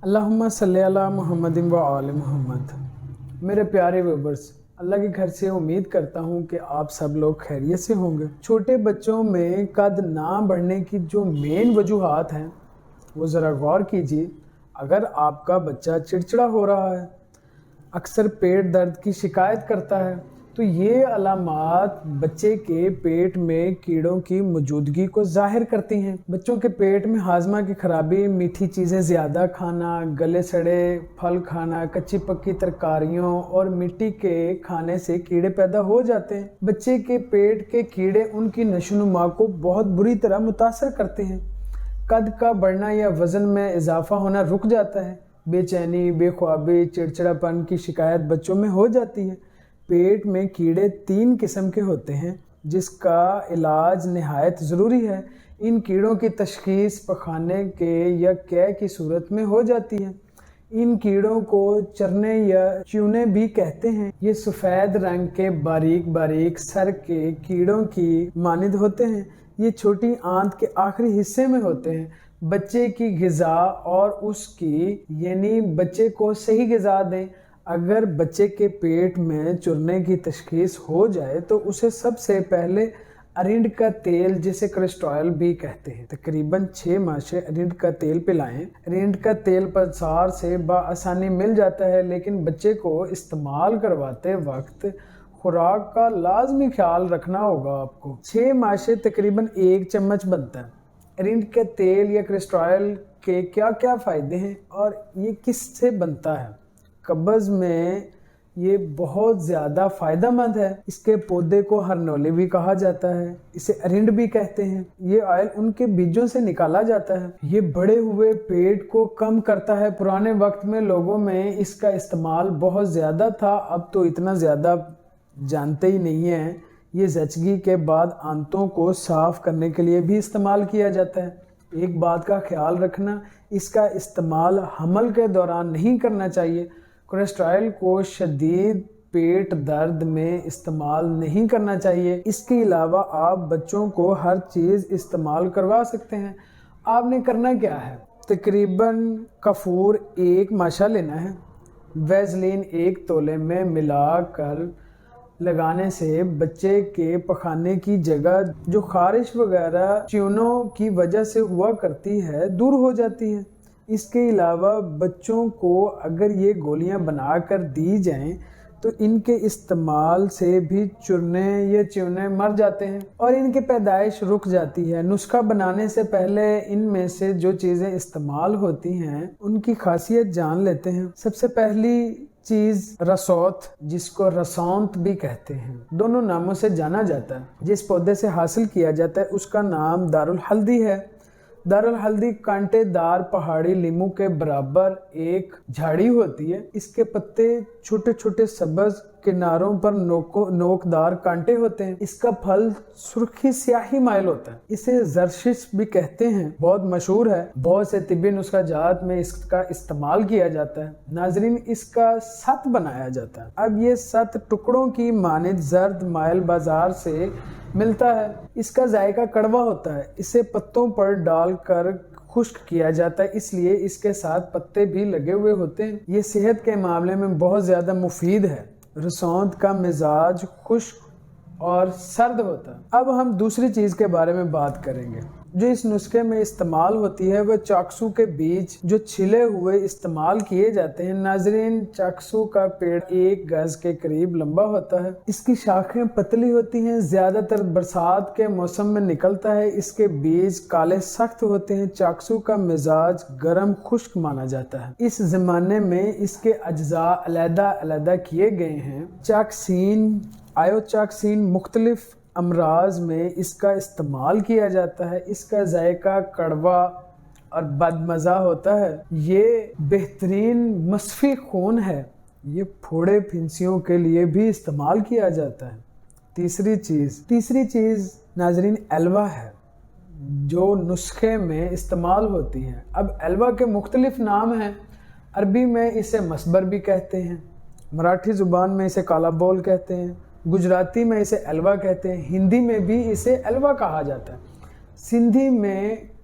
اللہم صلی علی محمد و آل محمد۔ میرے پیارے ویورز، اللہ کے گھر سے امید کرتا ہوں کہ آپ سب لوگ خیریت سے ہوں گے۔ چھوٹے بچوں میں قد نہ بڑھنے کی جو مین وجوہات ہیں وہ ذرا غور کیجیے۔ اگر آپ کا بچہ چڑچڑا ہو رہا ہے، اکثر پیٹ درد کی شکایت کرتا ہے، تو یہ علامات بچے کے پیٹ میں کیڑوں کی موجودگی کو ظاہر کرتی ہیں۔ بچوں کے پیٹ میں ہاضمہ کی خرابی، میٹھی چیزیں زیادہ کھانا، گلے سڑے پھل کھانا، کچی پکی ترکاریوں اور مٹی کے کھانے سے کیڑے پیدا ہو جاتے ہیں۔ بچے کے پیٹ کے کیڑے ان کی نشو و نما کو بہت بری طرح متاثر کرتے ہیں۔ قد کا بڑھنا یا وزن میں اضافہ ہونا رک جاتا ہے۔ بے چینی، بے خوابی، چڑچڑا پن کی شکایت بچوں میں ہو جاتی ہے۔ پیٹ میں کیڑے 3 قسم کے ہوتے ہیں جس کا علاج نہایت ضروری ہے۔ ان کیڑوں کی تشخیص پخانے کے یا قے کی صورت میں ہو جاتی ہے۔ ان کیڑوں کو چرنے یا چیونے بھی کہتے ہیں۔ یہ سفید رنگ کے باریک باریک سر کے کیڑوں کی مانند ہوتے ہیں۔ یہ چھوٹی آنت کے آخری حصے میں ہوتے ہیں۔ بچے کی غذا اور اس کی یعنی بچے کو صحیح غذا دیں۔ اگر بچے کے پیٹ میں چرنے کی تشخیص ہو جائے تو اسے سب سے پہلے ارنڈ کا تیل، جسے کولیسٹرول بھی کہتے ہیں، تقریباً 6 ماہ سے ارنڈ کا تیل پلائیں۔ ارنڈ کا تیل بازار سے بآسانی مل جاتا ہے، لیکن بچے کو استعمال کرواتے وقت خوراک کا لازمی خیال رکھنا ہوگا آپ کو۔ 6 ماہ سے تقریباً 1 چمچ بنتا ہے۔ ارنڈ کے تیل یا کولیسٹرول کے کیا کیا فائدے ہیں اور یہ کس سے بنتا ہے؟ قبض میں یہ بہت زیادہ فائدہ مند ہے۔ اس کے پودے کو ہرنولی بھی کہا جاتا ہے، اسے ارنڈ بھی کہتے ہیں۔ یہ آئل ان کے بیجوں سے نکالا جاتا ہے۔ یہ بڑے ہوئے پیٹ کو کم کرتا ہے۔ پرانے وقت میں لوگوں میں اس کا استعمال بہت زیادہ تھا، اب تو اتنا زیادہ جانتے ہی نہیں ہیں۔ یہ زچگی کے بعد آنتوں کو صاف کرنے کے لیے بھی استعمال کیا جاتا ہے۔ ایک بات کا خیال رکھنا، اس کا استعمال حمل کے دوران نہیں کرنا چاہیے۔ کولیسٹرول کو شدید پیٹ درد میں استعمال نہیں کرنا چاہیے۔ اس کے علاوہ آپ بچوں کو ہر چیز استعمال کروا سکتے ہیں۔ آپ نے کرنا کیا ہے؟ تقریباً کافور 1 ماشا لینا ہے۔ ویزلین 1 تولے میں ملا کر لگانے سے بچے کے پخانے کی جگہ جو خارش وغیرہ چیونوں کی وجہ سے ہوا کرتی ہے دور ہو جاتی ہے۔ اس کے علاوہ بچوں کو اگر یہ گولیاں بنا کر دی جائیں تو ان کے استعمال سے بھی چرنے یا چیونے مر جاتے ہیں اور ان کی پیدائش رک جاتی ہے۔ نسخہ بنانے سے پہلے ان میں سے جو چیزیں استعمال ہوتی ہیں ان کی خاصیت جان لیتے ہیں۔ سب سے پہلی چیز رسوت، جس کو رسونت بھی کہتے ہیں، دونوں ناموں سے جانا جاتا ہے۔ جس پودے سے حاصل کیا جاتا ہے اس کا نام دارالحلدی ہے۔ دارالحلدی کانٹے دار پہاڑی لیمو کے برابر ایک جھاڑی ہوتی ہے۔ اس کے پتے چھوٹے چھوٹے سبز، کناروں پر نوکدار کانٹے ہوتے ہیں۔ اس کا پھل سرخی سیاہی مائل ہوتا ہے۔ اسے زرشش بھی کہتے ہیں، بہت مشہور ہے۔ بہت سے طبی نسخہ جات میں اس کا استعمال کیا جاتا ہے۔ ناظرین، اس کا ست بنایا جاتا ہے۔ اب یہ ست ٹکڑوں کی مانند زرد مائل بازار سے ملتا ہے۔ اس کا ذائقہ کڑوا ہوتا ہے۔ اسے پتوں پر ڈال کر خشک کیا جاتا ہے، اس لیے اس کے ساتھ پتے بھی لگے ہوئے ہوتے ہیں۔ یہ صحت کے معاملے میں بہت زیادہ مفید ہے۔ رسوند کا مزاج خشک اور سرد ہوتا ہے۔ اب ہم دوسری چیز کے بارے میں بات کریں گے جو اس نسخے میں استعمال ہوتی ہے، وہ چاکسو کے بیج جو چھلے ہوئے استعمال کیے جاتے ہیں۔ ناظرین، چاکسو کا پیڑ 1 گز کے قریب لمبا ہوتا ہے۔ اس کی شاخیں پتلی ہوتی ہیں، زیادہ تر برسات کے موسم میں نکلتا ہے۔ اس کے بیج کالے سخت ہوتے ہیں۔ چاکسو کا مزاج گرم خشک مانا جاتا ہے۔ اس زمانے میں اس کے اجزاء علیحدہ علیحدہ کیے گئے ہیں۔ چاکسین، آیوچاکسین مختلف امراض میں اس کا استعمال کیا جاتا ہے۔ اس کا ذائقہ کڑوا اور بدمزہ ہوتا ہے۔ یہ بہترین مصفی خون ہے۔ یہ پھوڑے پھنسیوں کے لیے بھی استعمال کیا جاتا ہے۔ تیسری چیز ناظرین ایلوا ہے جو نسخے میں استعمال ہوتی ہے۔ اب ایلوا کے مختلف نام ہیں۔ عربی میں اسے مسبر بھی کہتے ہیں، مراٹھی زبان میں اسے کالا بول کہتے ہیں، گجراتی میں اسے ایلوا کہتے ہیں، ہندی میں بھی اسے ایلوا کہا جاتا ہے، سندھی میں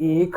1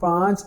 5